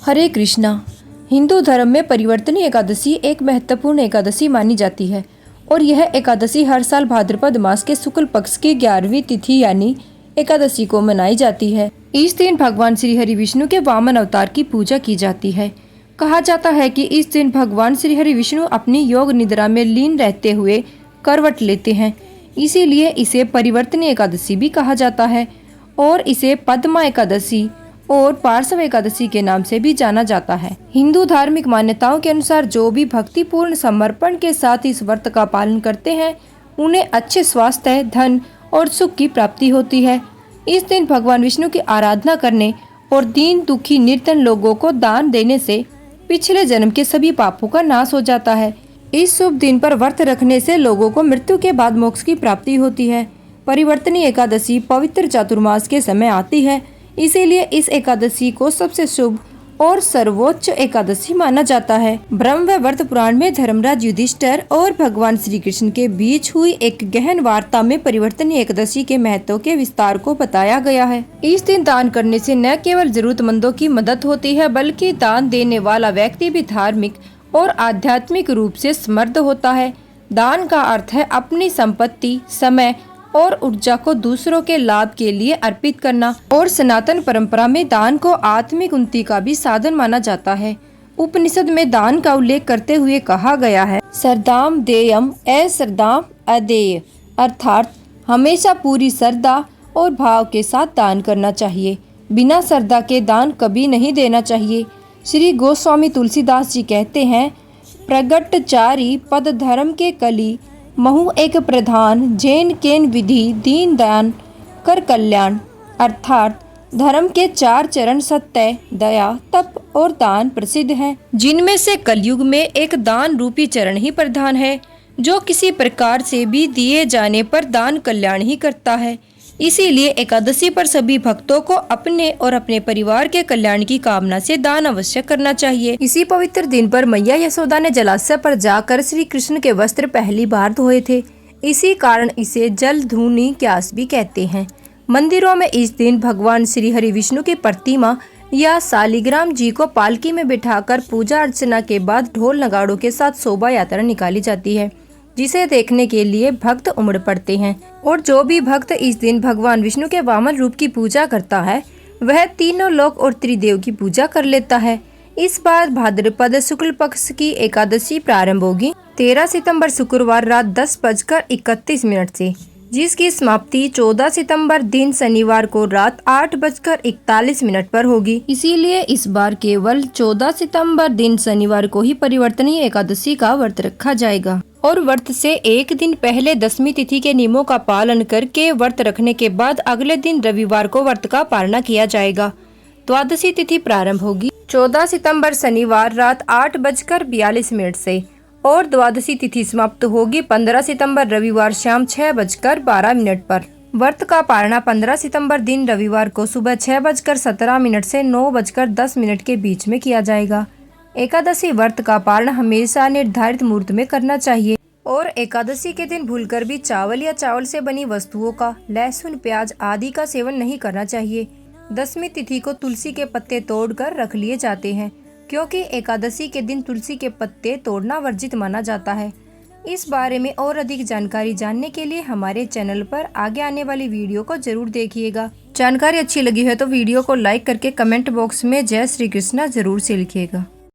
हरे कृष्णा। हिंदू धर्म में परिवर्तनी एकादशी एक महत्वपूर्ण एकादशी मानी जाती है और यह एकादशी हर साल भाद्रपद मास के शुक्ल पक्ष की 11वीं तिथि यानी एकादशी को मनाई जाती है। इस दिन भगवान श्री हरि विष्णु के वामन अवतार की पूजा की जाती है। कहा जाता है कि इस दिन भगवान श्री हरि विष्णु अपनी योग निद्रा में लीन रहते हुए करवट लेते हैं, इसीलिए इसे परिवर्तनी एकादशी भी कहा जाता है और इसे पद्मा एकादशी और पार्श्व एकादशी के नाम से भी जाना जाता है। हिंदू धार्मिक मान्यताओं के अनुसार जो भी भक्तिपूर्ण समर्पण के साथ इस व्रत का पालन करते हैं उन्हें अच्छे स्वास्थ्य, धन और सुख की प्राप्ति होती है। इस दिन भगवान विष्णु की आराधना करने और दीन दुखी निर्धन लोगों को दान देने से पिछले जन्म के सभी पापों का नाश हो जाता है। इस शुभ दिन पर व्रत रखने से लोगों को मृत्यु के बाद मोक्ष की प्राप्ति होती है। परिवर्तनी एकादशी पवित्र चातुर्मास के समय आती है, इसीलिए इस एकादशी को सबसे शुभ और सर्वोच्च एकादशी माना जाता है। ब्रह्म वैवर्त पुराण में धर्मराज युधिष्ठिर और भगवान श्री कृष्ण के बीच हुई एक गहन वार्ता में परिवर्तनी एकादशी के महत्व के विस्तार को बताया गया है। इस दिन दान करने से न केवल जरूरतमंदों की मदद होती है, बल्कि दान देने वाला व्यक्ति भी धार्मिक और आध्यात्मिक रूप से समृद्ध होता है। दान का अर्थ है अपनी संपत्ति, समय और ऊर्जा को दूसरों के लाभ के लिए अर्पित करना और सनातन परंपरा में दान को आत्मिक उन्नति का भी साधन माना जाता है। उपनिषद में दान का उल्लेख करते हुए कहा गया है, श्रद्धाम देयम अश्रद्धाम अदेय, अर्थात हमेशा पूरी श्रद्धा और भाव के साथ दान करना चाहिए। बिना श्रद्धा के दान कभी नहीं देना चाहिए। श्री गोस्वामी तुलसीदास जी कहते हैं, प्रगटचारी पद धर्म के कली महु एक प्रधान, जैन केन विधि दीन दान कर कल्याण, अर्थात धर्म के 4 चरण सत्य, दया, तप और दान प्रसिद्ध हैं, जिनमें से कलयुग में एक दान रूपी चरण ही प्रधान है, जो किसी प्रकार से भी दिए जाने पर दान कल्याण ही करता है। इसीलिए एकादशी पर सभी भक्तों को अपने और अपने परिवार के कल्याण की कामना से दान अवश्य करना चाहिए। इसी पवित्र दिन पर मैया यशोदा ने जलाशय पर जाकर श्री कृष्ण के वस्त्र पहली बार धोए थे। इसी कारण इसे जलधूनि क्यास भी कहते हैं। मंदिरों में इस दिन भगवान श्री हरि विष्णु की प्रतिमा या शालिग्राम जी को पालकी में बिठाकर पूजा अर्चना के बाद ढोल नगाड़ों के साथ शोभा यात्रा निकाली जाती है, जिसे देखने के लिए भक्त उमड़ पड़ते हैं। और जो भी भक्त इस दिन भगवान विष्णु के वामन रूप की पूजा करता है वह तीनों लोक और त्रिदेव की पूजा कर लेता है। इस बार भाद्रपद शुक्ल पक्ष की एकादशी प्रारंभ होगी 13 सितंबर शुक्रवार रात 10:31 से, जिसकी समाप्ति 14 सितंबर दिन शनिवार को रात 8:41 पर होगी। इसीलिए इस बार केवल 14 सितंबर दिन शनिवार को ही परिवर्तनीय एकादशी का व्रत रखा जाएगा और व्रत से एक दिन पहले 10वीं तिथि के नियमों का पालन करके व्रत रखने के बाद अगले दिन रविवार को व्रत का पालना किया जाएगा। द्वादशी तिथि प्रारंभ होगी 14 सितंबर शनिवार रात 8:42 से और द्वादशी तिथि समाप्त होगी 15 सितंबर रविवार शाम 6:12 पर। व्रत का पालना 15 सितंबर दिन रविवार को सुबह 6:17 से 9:10 के बीच में किया जाएगा। एकादशी व्रत का पालन हमेशा निर्धारित मुहूर्त में करना चाहिए और एकादशी के दिन भूलकर भी चावल या चावल से बनी वस्तुओं का, लहसुन, प्याज आदि का सेवन नहीं करना चाहिए। 10वीं तिथि को तुलसी के पत्ते तोड़कर रख लिए जाते हैं, क्योंकि एकादशी के दिन तुलसी के पत्ते तोड़ना वर्जित माना जाता है। इस बारे में और अधिक जानकारी जानने के लिए हमारे चैनल पर आगे आने वाली वीडियो को जरूर देखिएगा। जानकारी अच्छी लगी है तो वीडियो को लाइक करके कमेंट बॉक्स में जय श्री कृष्णा जरूर से लिखिएगा।